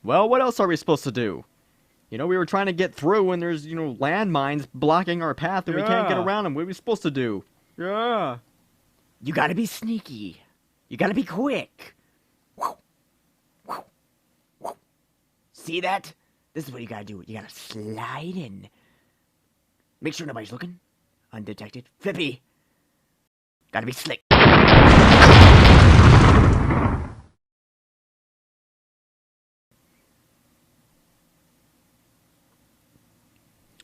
Well, what else are we supposed to do? You know, we were trying to get through and there's, landmines blocking our path and we can't get around them. What are we supposed to do? Yeah. You gotta be sneaky. You gotta be quick. See that? This is what you gotta do. You gotta slide in. Make sure nobody's looking. Undetected. Flippy. Gotta be slick.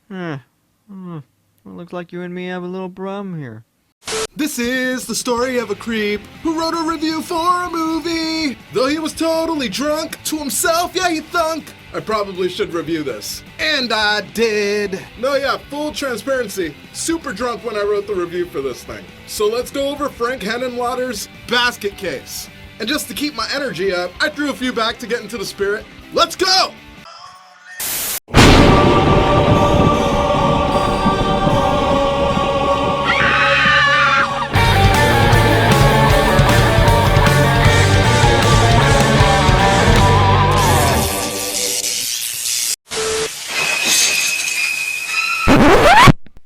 Well, looks like you and me have a little problem here. This is the story of a creep who wrote a review for a movie. Though he was totally drunk, to himself, yeah, he thunk. I probably should review this. And I did. No, yeah, full transparency. Super drunk when I wrote the review for this thing. So let's go over Frank Henenlotter's Basket Case. And just to keep my energy up, I threw a few back to get into the spirit. Let's go!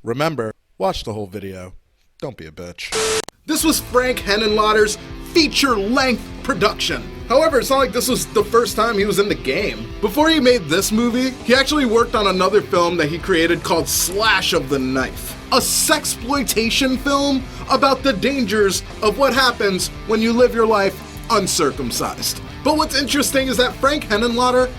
Remember, watch the whole video. Don't be a bitch. This was Frank Henenlotter's feature-length production. However, it's not like this was the first time he was in the game. Before he made this movie, he actually worked on another film that he created called Slash of the Knife, a sexploitation film about the dangers of what happens when you live your life uncircumcised. But what's interesting is that Frank Henenlotter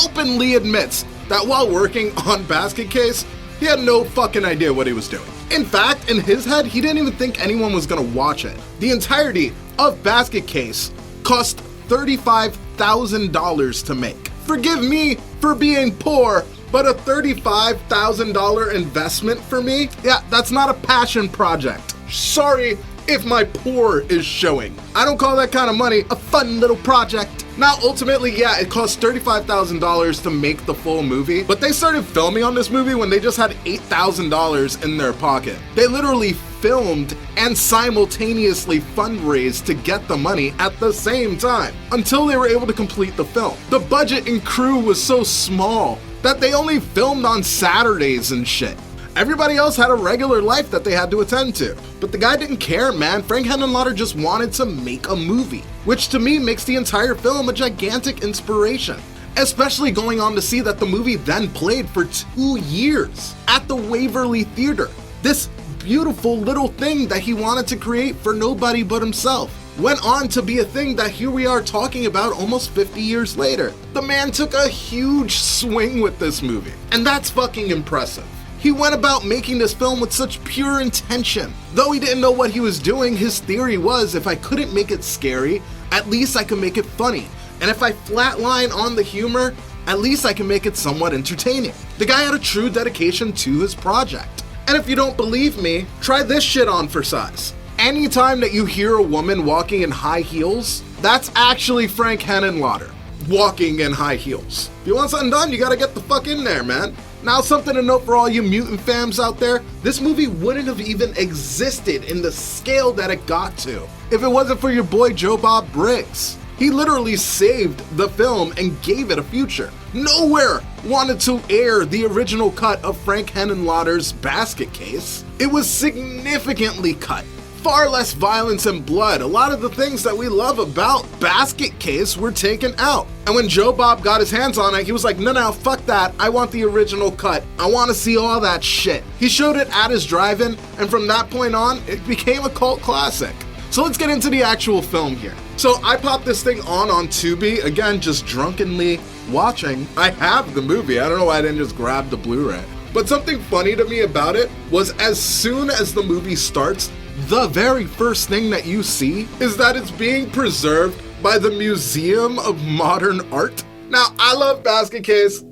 openly admits that while working on Basket Case, he had no fucking idea what he was doing. In fact, in his head, he didn't even think anyone was gonna watch it. The entirety of Basket Case cost $35,000 to make. Forgive me for being poor, but a $35,000 investment for me? Yeah, that's not a passion project. Sorry if my poor is showing. I don't call that kind of money a fun little project. Now, ultimately, yeah, it cost $35,000 to make the full movie, but they started filming on this movie when they just had $8,000 in their pocket. They literally filmed and simultaneously fundraised to get the money at the same time until they were able to complete the film. The budget and crew was so small that they only filmed on Saturdays and shit. Everybody else had a regular life that they had to attend to. But the guy didn't care, man. Frank Henenlotter just wanted to make a movie, which to me makes the entire film a gigantic inspiration. Especially going on to see that the movie then played for 2 years at the Waverly Theater. This beautiful little thing that he wanted to create for nobody but himself went on to be a thing that here we are talking about almost 50 years later. The man took a huge swing with this movie, and that's fucking impressive. He went about making this film with such pure intention. Though he didn't know what he was doing, his theory was if I couldn't make it scary, at least I could make it funny. And if I flatline on the humor, at least I can make it somewhat entertaining. The guy had a true dedication to his project. And if you don't believe me, try this shit on for size. Anytime that you hear a woman walking in high heels, that's actually Frank Henenlotter walking in high heels. If you want something done, you gotta get the fuck in there, man. Now, something to note for all you mutant fams out there, this movie wouldn't have even existed in the scale that it got to if it wasn't for your boy Joe Bob Briggs. He literally saved the film and gave it a future. Nowhere wanted to air the original cut of Frank Henenlotter's Basket Case. It was significantly cut. Far less violence and blood. A lot of the things that we love about Basket Case were taken out. And when Joe Bob got his hands on it, he was like, no, fuck that. I want the original cut. I want to see all that shit. He showed it at his drive-in, and from that point on, it became a cult classic. So let's get into the actual film here. So I popped this thing on Tubi, again, just drunkenly watching. I have the movie. I don't know why I didn't just grab the Blu-ray. But something funny to me about it was as soon as the movie starts, the very first thing that you see is that it's being preserved by the Museum of Modern Art. Now, I love Basket Case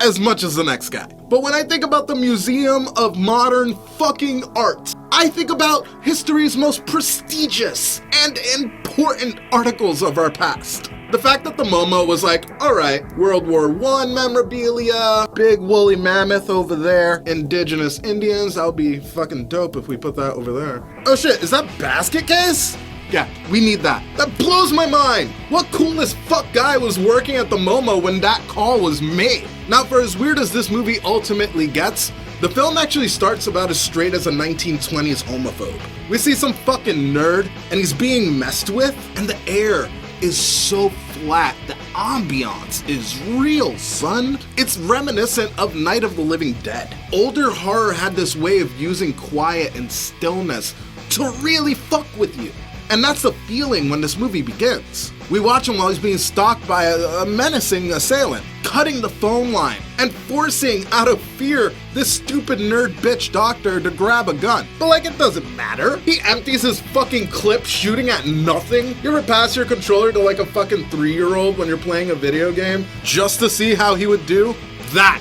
as much as the next guy, but when I think about the Museum of Modern fucking Art, I think about history's most prestigious and important articles of our past. The fact that the MoMA was like, all right, World War I memorabilia, big woolly mammoth over there, indigenous Indians, that would be fucking dope if we put that over there. Oh shit, is that Basket Case? Yeah, we need that. That blows my mind. What cool as fuck guy was working at the MoMA when that call was made? Now, for as weird as this movie ultimately gets, the film actually starts about as straight as a 1920s homophobe. We see some fucking nerd, and he's being messed with, and the air is so flat. The ambiance is real, son. It's reminiscent of Night of the Living Dead. Older horror had this way of using quiet and stillness to really fuck with you. And that's the feeling when this movie begins. We watch him while he's being stalked by a menacing assailant, cutting the phone line, and forcing, out of fear, this stupid nerd bitch doctor to grab a gun. But like, it doesn't matter. He empties his fucking clip shooting at nothing. You ever pass your controller to like a fucking 3-year-old when you're playing a video game just to see how he would do? That.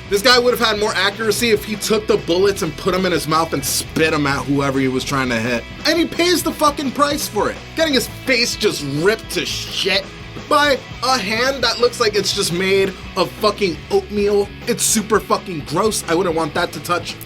This guy would have had more accuracy if he took the bullets and put them in his mouth and spit them at whoever he was trying to hit. And he pays the fucking price for it. Getting his face just ripped to shit by a hand that looks like it's just made of fucking oatmeal. It's super fucking gross. I wouldn't want that to touch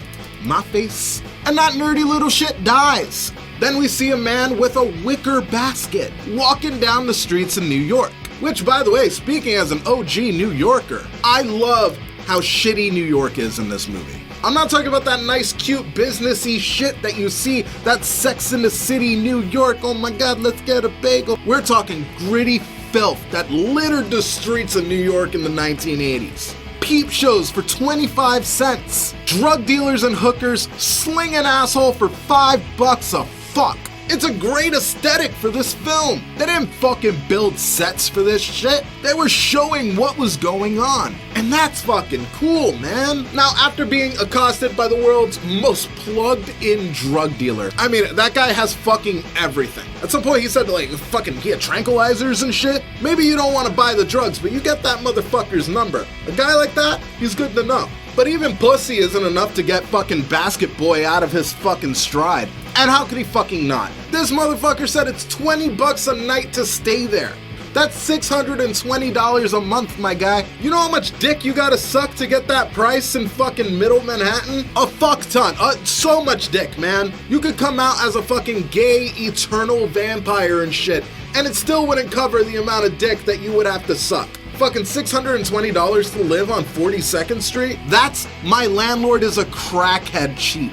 my face. And that nerdy little shit dies. Then we see a man with a wicker basket walking down the streets in New York. Which, by the way, speaking as an OG New Yorker, I love how shitty New York is in this movie. I'm not talking about that nice, cute, businessy shit that you see, that Sex in the City, New York, oh my god, let's get a bagel. We're talking gritty filth that littered the streets of New York in the 1980s. Peep shows for 25 cents. Drug dealers and hookers sling an asshole for $5 a fuck. It's a great aesthetic for this film. They didn't fucking build sets for this shit. They were showing what was going on. And that's fucking cool, man. Now, after being accosted by the world's most plugged-in drug dealer, I mean, that guy has fucking everything. At some point, he said, like, fucking, he had tranquilizers and shit. Maybe you don't want to buy the drugs, but you get that motherfucker's number. A guy like that, he's good to know. But even pussy isn't enough to get fucking Basket Boy out of his fucking stride. And how could he fucking not? This motherfucker said it's $20 a night to stay there. That's $620 a month, my guy. You know how much dick you gotta suck to get that price in fucking middle Manhattan? A fuck ton. So much dick, man. You could come out as a fucking gay, eternal vampire and shit, and it still wouldn't cover the amount of dick that you would have to suck. Fucking $620 to live on 42nd Street? That's my landlord is a crackhead cheap.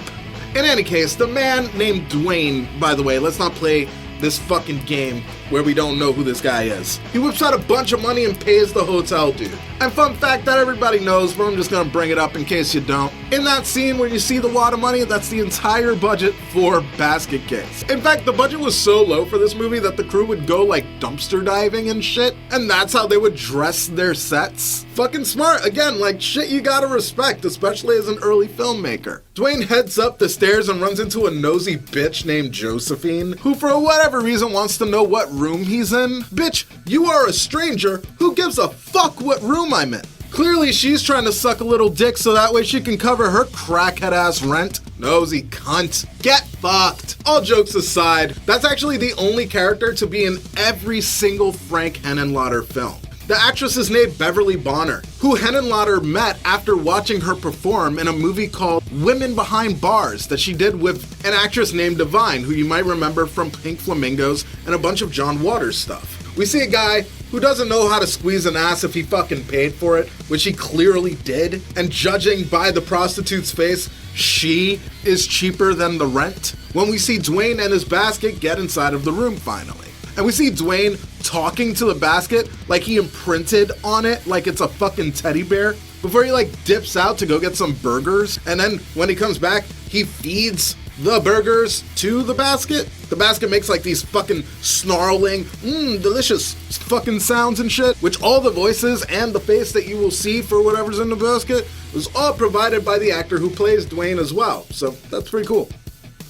In any case, the man named Dwayne, by the way, let's not play this fucking game where we don't know who this guy is. He whips out a bunch of money and pays the hotel dude. And fun fact that everybody knows, but I'm just gonna bring it up in case you don't. In that scene where you see the wad of money, that's the entire budget for BasketCase. In fact, the budget was so low for this movie that the crew would go like dumpster diving and shit, and that's how they would dress their sets. Fucking smart. Again, like shit you gotta respect, especially as an early filmmaker. Dwayne heads up the stairs and runs into a nosy bitch named Josephine, who for whatever reason wants to know what room he's in. Bitch, you are a stranger. Who gives a fuck what room I'm in? Clearly she's trying to suck a little dick so that way she can cover her crackhead ass rent. Nosy cunt. Get fucked. All jokes aside, that's actually the only character to be in every single Frank Henenlotter film. The actress is named Beverly Bonner, who Henenlotter met after watching her perform in a movie called Women Behind Bars that she did with an actress named Divine, who you might remember from Pink Flamingos and a bunch of John Waters stuff. We see a guy who doesn't know how to squeeze an ass if he fucking paid for it, which he clearly did, and judging by the prostitute's face, she is cheaper than the rent. When we see Dwayne and his basket get inside of the room finally. And we see Dwayne talking to the basket like he imprinted on it like it's a fucking teddy bear before he like dips out to go get some burgers. And then when he comes back, he feeds the burgers to the basket. The basket makes like these fucking snarling, delicious fucking sounds and shit, which all the voices and the face that you will see for whatever's in the basket was all provided by the actor who plays Dwayne as well. So that's pretty cool.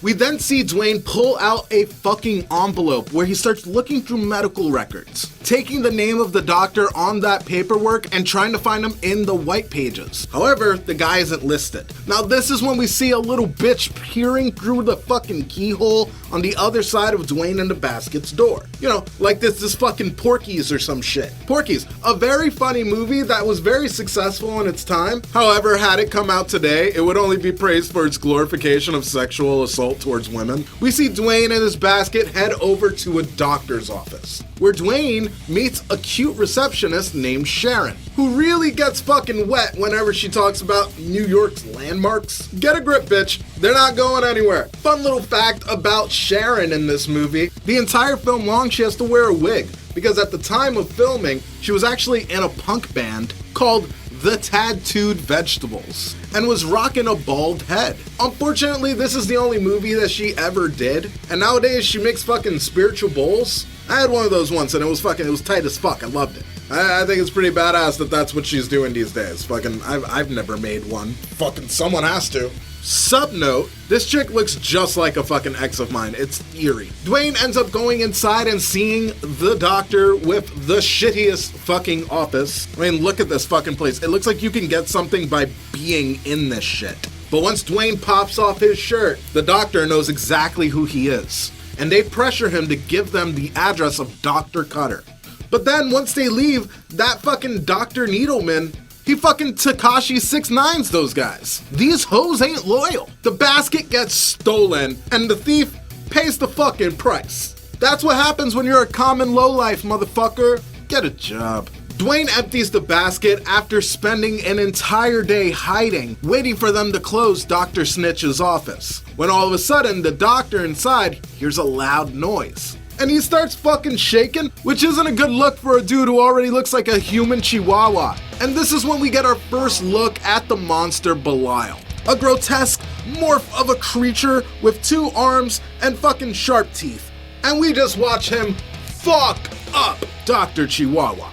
We then see Dwayne pull out a fucking envelope where he starts looking through medical records. taking the name of the doctor on that paperwork and trying to find him in the white pages. However, the guy isn't listed. Now this is when we see a little bitch peering through the fucking keyhole on the other side of Dwayne and the Basket's door. You know, like this fucking Porky's or some shit. Porky's, a very funny movie that was very successful in its time. However, had it come out today, it would only be praised for its glorification of sexual assault towards women. We see Dwayne and his Basket head over to a doctor's office, where Dwayne meets a cute receptionist named Sharon, who really gets fucking wet whenever she talks about New York's landmarks. Get a grip, bitch. They're not going anywhere. Fun little fact about Sharon in this movie: the entire film long she has to wear a wig, because at the time of filming, she was actually in a punk band called The Tattooed Vegetables and was rocking a bald head. Unfortunately, this is the only movie that she ever did, and nowadays she makes fucking spiritual bowls. I had one of those once and it was tight as fuck. I loved it. I think it's pretty badass that that's what she's doing these days. Fucking, I've never made one. Fucking someone has to. Subnote, this chick looks just like a fucking ex of mine. It's eerie. Dwayne ends up going inside and seeing the doctor with the shittiest fucking office. I mean, look at this fucking place. It looks like you can get something by being in this shit. But once Dwayne pops off his shirt, the doctor knows exactly who he is, and they pressure him to give them the address of Dr. Cutter. But then once they leave, that fucking Dr. Needleman, he fucking Tekashi 6ix9ines those guys. These hoes ain't loyal. The basket gets stolen, and the thief pays the fucking price. That's what happens when you're a common lowlife, motherfucker. Get a job. Dwayne empties the basket after spending an entire day hiding, waiting for them to close Dr. Snitch's office, when all of a sudden the doctor inside hears a loud noise. And he starts fucking shaking, which isn't a good look for a dude who already looks like a human chihuahua. And this is when we get our first look at the monster Belial, a grotesque morph of a creature with 2 arms and fucking sharp teeth. And we just watch him fuck up Dr. Chihuahua,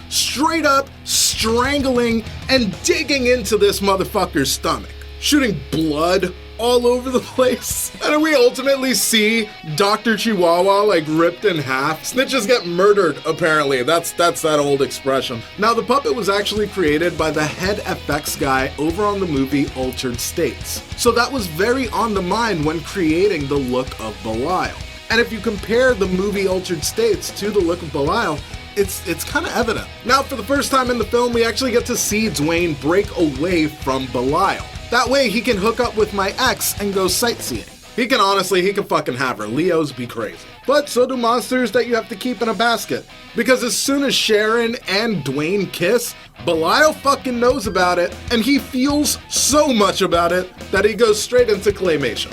straight up strangling and digging into this motherfucker's stomach, shooting blood all over the place. And we ultimately see Dr. Chihuahua like ripped in half. Snitches get murdered, apparently. That's that old expression. Now, the puppet was actually created by the head FX guy over on the movie Altered States, so that was very on the mind when creating the look of Belial. And if you compare the movie Altered States to the look of Belial, it's kind of evident. Now, for the first time in the film, we actually get to see Dwayne break away from Belial. That way he can hook up with my ex and go sightseeing. He can fucking have her. Leos be crazy. But so do monsters that you have to keep in a basket. Because as soon as Sharon and Dwayne kiss, Belial fucking knows about it, and he feels so much about it that he goes straight into claymation.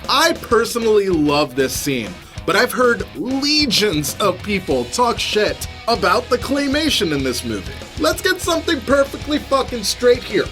I personally love this scene, but I've heard legions of people talk shit about the claymation in this movie. Let's get something perfectly fucking straight here.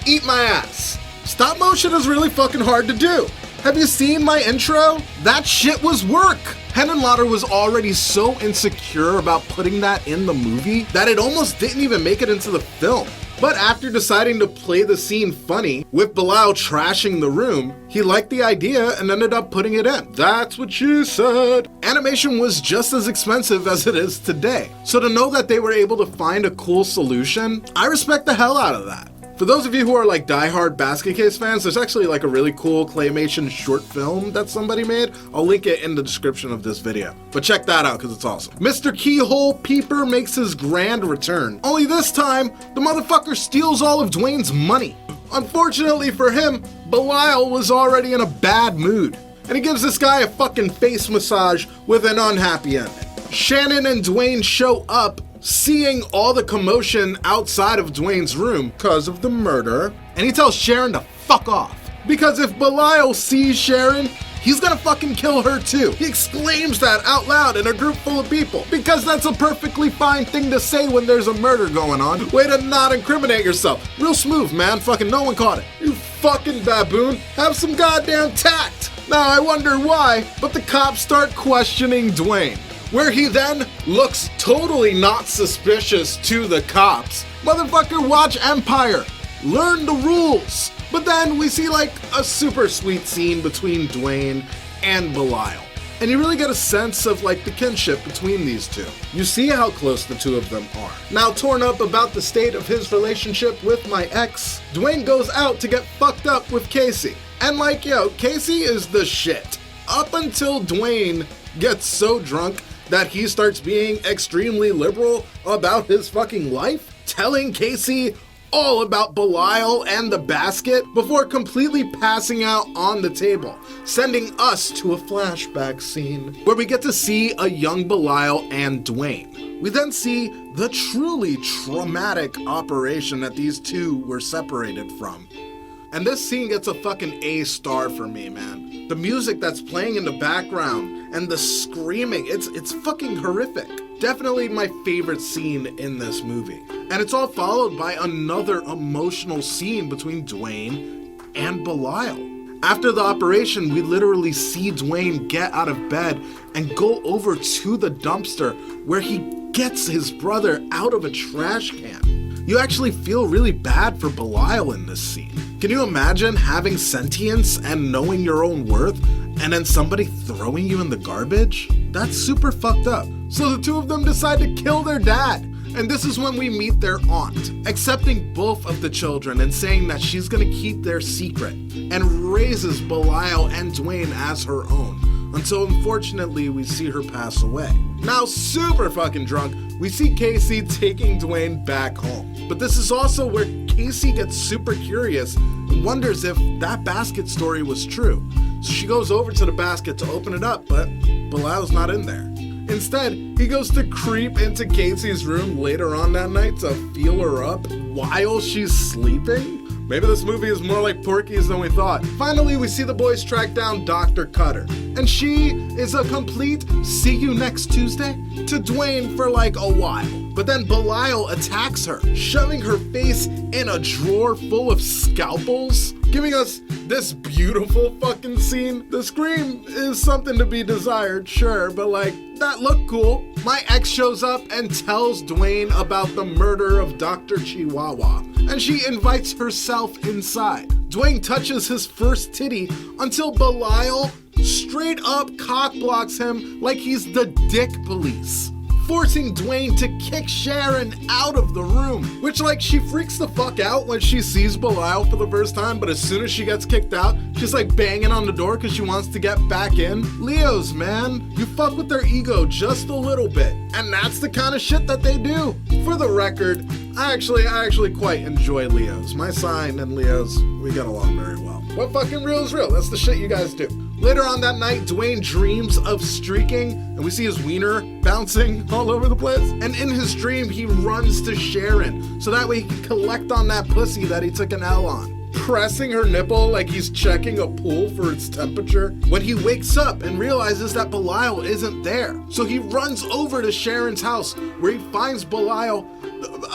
Eat my ass. Stop motion is really fucking hard to do. Have you seen my intro? That shit was work. Henenlotter was already so insecure about putting that in the movie that it almost didn't even make it into the film. But after deciding to play the scene funny, with Belial trashing the room, he liked the idea and ended up putting it in. That's what she said. Animation was just as expensive as it is today, so to know that they were able to find a cool solution, I respect the hell out of that. For those of you who are like diehard BasketCase fans, there's actually like a really cool claymation short film that somebody made. I'll link it in the description of this video. But check that out because it's awesome. Mr. Keyhole Peeper makes his grand return. Only this time, the motherfucker steals all of Dwayne's money. Unfortunately for him, Belial was already in a bad mood, and he gives this guy a fucking face massage with an unhappy ending. Shannon and Dwayne show up, seeing all the commotion outside of Dwayne's room because of the murder, and he tells Sharon to fuck off. Because if Belial sees Sharon, he's gonna fucking kill her too. He exclaims that out loud in a group full of people, because that's a perfectly fine thing to say when there's a murder going on. Way to not incriminate yourself. Real smooth, man. Fucking no one caught it. You fucking baboon. Have some goddamn tact. Now I wonder why, but the cops start questioning Dwayne, where he then looks totally not suspicious to the cops. Motherfucker, watch Empire. Learn the rules. But then we see like a super sweet scene between Dwayne and Belial. And you really get a sense of like the kinship between these two. You see how close the two of them are. Now torn up about the state of his relationship with my ex, Dwayne goes out to get fucked up with Casey. And like, yo, Casey is the shit. Up until Dwayne gets so drunk that he starts being extremely liberal about his fucking life, telling Casey all about Belial and the basket before completely passing out on the table, sending us to a flashback scene where we get to see a young Belial and Dwayne. We then see the truly traumatic operation that these two were separated from. And this scene gets a fucking A star for me, man. The music that's playing in the background and the screaming, it's fucking horrific. Definitely my favorite scene in this movie. And it's all followed by another emotional scene between Dwayne and Belial. After the operation, we literally see Dwayne get out of bed and go over to the dumpster where he gets his brother out of a trash can. You actually feel really bad for Belial in this scene. Can you imagine having sentience and knowing your own worth and then somebody throwing you in the garbage? That's super fucked up. So the two of them decide to kill their dad. And this is when we meet their aunt, accepting both of the children and saying that she's gonna keep their secret and raises Belial and Dwayne as her own. Until unfortunately we see her pass away. Now super fucking drunk, we see Casey taking Dwayne back home. But this is also where Casey gets super curious and wonders if that basket story was true. So she goes over to the basket to open it up, but Belial's not in there. Instead, he goes to creep into Casey's room later on that night to feel her up while she's sleeping. Maybe this movie is more like Porky's than we thought. Finally, we see the boys track down Dr. Cutter. And she is a complete see you next Tuesday to Dwayne for like a while. But then Belial attacks her, shoving her face in a drawer full of scalpels, giving us this beautiful fucking scene. The scream is something to be desired, sure, but like, that looked cool. My ex shows up and tells Dwayne about the murder of Dr. Chihuahua, and she invites herself inside. Dwayne touches his first titty until Belial straight up cock blocks him like he's the dick police, forcing Dwayne to kick Sharon out of the room, which like she freaks the fuck out when she sees Belial for the first time, but as soon as she gets kicked out, she's like banging on the door because she wants to get back in. Leos, man, you fuck with their ego just a little bit, and that's the kind of shit that they do. For the record, I actually quite enjoy Leos. My sign and Leos, we get along very well. What fucking real is real? That's the shit you guys do. Later on that night, Dwayne dreams of streaking, and we see his wiener bouncing all over the place. And in his dream, he runs to Sharon, so that way he can collect on that pussy that he took an L on, pressing her nipple like he's checking a pool for its temperature. When he wakes up and realizes that Belial isn't there, so he runs over to Sharon's house, where he finds Belial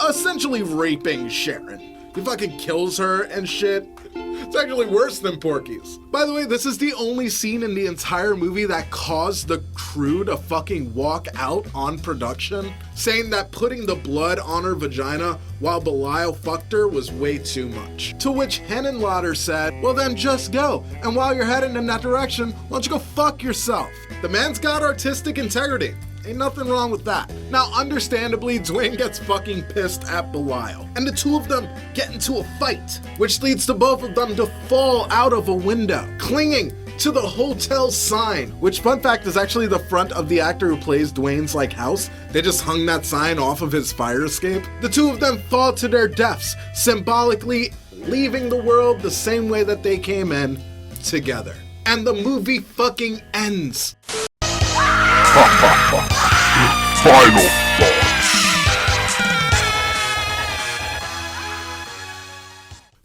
essentially raping Sharon. He fucking kills her and shit. It's actually worse than Porky's. By the way, this is the only scene in the entire movie that caused the crew to fucking walk out on production, saying that putting the blood on her vagina while Belial fucked her was way too much. To which Henenlotter said, well then just go, and while you're heading in that direction, why don't you go fuck yourself? The man's got artistic integrity. Ain't nothing wrong with that. Now, understandably, Dwayne gets fucking pissed at Belial, and the two of them get into a fight, which leads to both of them to fall out of a window, clinging to the hotel sign, which, fun fact, is actually the front of the actor who plays Dwayne's like house. They just hung that sign off of his fire escape. The two of them fall to their deaths, symbolically leaving the world the same way that they came in, together. And the movie fucking ends. Final thoughts.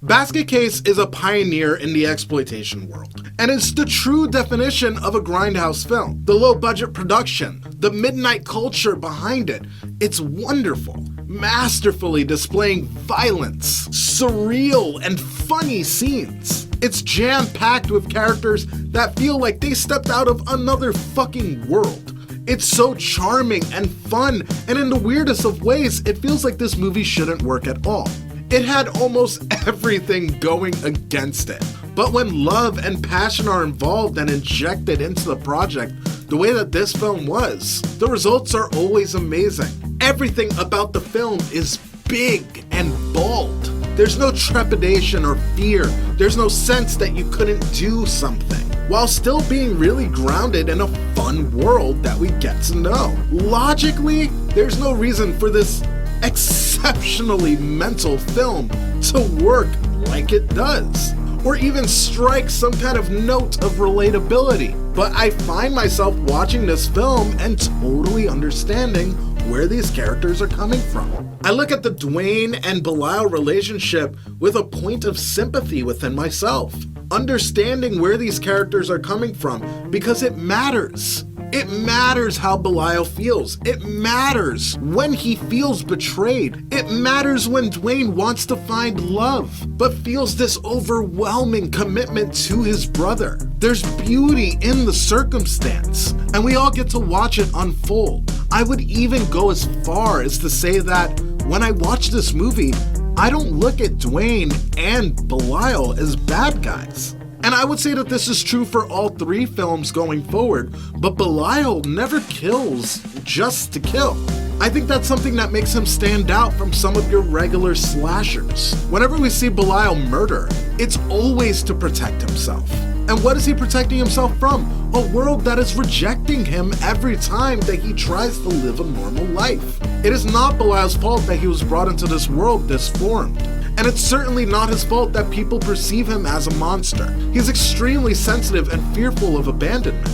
BasketCase is a pioneer in the exploitation world, and it's the true definition of a grindhouse film. The low-budget production, the midnight culture behind it, it's wonderful, masterfully displaying violence, surreal and funny scenes. It's jam-packed with characters that feel like they stepped out of another fucking world. It's so charming and fun, and in the weirdest of ways, it feels like this movie shouldn't work at all. It had almost everything going against it, But when love and passion are involved and injected into the project, the way that this film was, the results are always amazing. Everything about the film is big and bold. There's no trepidation or fear. There's no sense that you couldn't do something, while still being really grounded in a fun world that we get to know. Logically, there's no reason for this exceptionally mental film to work like it does, or even strike some kind of note of relatability. But I find myself watching this film and totally understanding where these characters are coming from. I look at the Dwayne and Belial relationship with a point of sympathy within myself, understanding where these characters are coming from, because it matters. It matters how Belial feels. It matters when he feels betrayed. It matters when Dwayne wants to find love, but feels this overwhelming commitment to his brother. There's beauty in the circumstance, and we all get to watch it unfold. I would even go as far as to say that when I watch this movie, I don't look at Dwayne and Belial as bad guys. And I would say that this is true for all three films going forward, but Belial never kills just to kill. I think that's something that makes him stand out from some of your regular slashers. Whenever we see Belial murder, it's always to protect himself. And what is he protecting himself from? A world that is rejecting him every time that he tries to live a normal life. It is not Belial's fault that he was brought into this world deformed. And it's certainly not his fault that people perceive him as a monster. He's extremely sensitive and fearful of abandonment.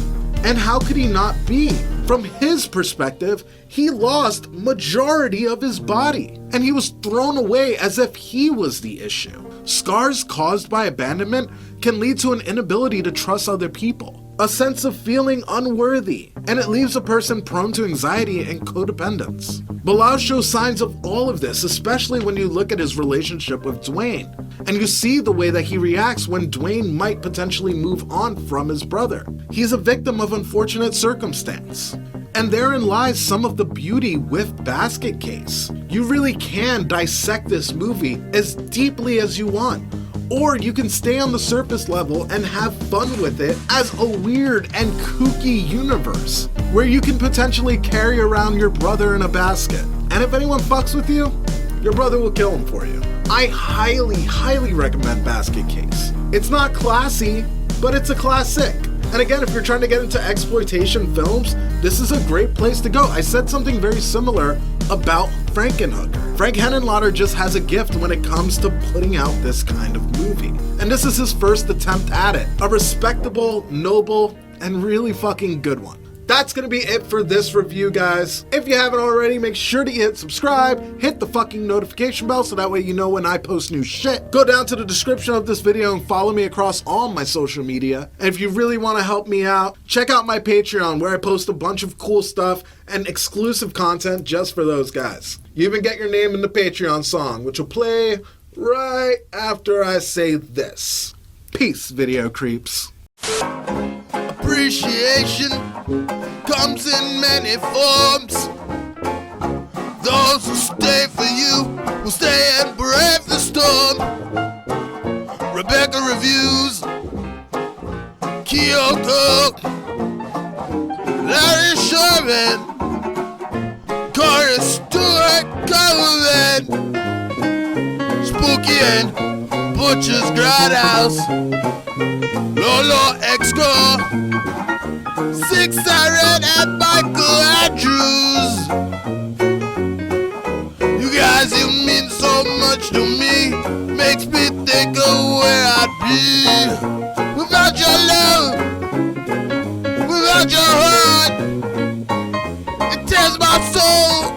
And how could he not be? From his perspective, he lost majority of his body, and he was thrown away as if he was the issue. Scars caused by abandonment can lead to an inability to trust other people, a sense of feeling unworthy, and it leaves a person prone to anxiety and codependence. Belial shows signs of all of this, especially when you look at his relationship with Dwayne, and you see the way that he reacts when Dwayne might potentially move on from his brother. He's a victim of unfortunate circumstance. And therein lies some of the beauty with BasketCase. You really can dissect this movie as deeply as you want, or you can stay on the surface level and have fun with it as a weird and kooky universe, where you can potentially carry around your brother in a basket. And if anyone fucks with you, your brother will kill him for you. I highly recommend BasketCase. It's not classy, but it's a classic. And again, if you're trying to get into exploitation films, this is a great place to go. I said something very similar about Frankenhooker. Frank Henenlotter just has a gift when it comes to putting out this kind of movie. And this is his first attempt at it. A respectable, noble, and really fucking good one. That's gonna be it for this review, guys. If you haven't already, make sure to hit subscribe, hit the fucking notification bell so that way you know when I post new shit. Go down to the description of this video and follow me across all my social media. And if you really wanna help me out, check out my Patreon where I post a bunch of cool stuff and exclusive content just for those guys. You even get your name in the Patreon song, which will play right after I say this. Peace, video creeps. Appreciation comes in many forms. Those who stay for you will stay and brave the storm. Rebecca reviews, Kyoko, Larry Sherman, Corey Stewart, Coleman, Spooky and Butcher's Grothouse, Lolo Exco, Six Siren and Michael Andrews. You guys, you mean so much to me. Makes me think of where I'd be without your love, without your heart. It tears my soul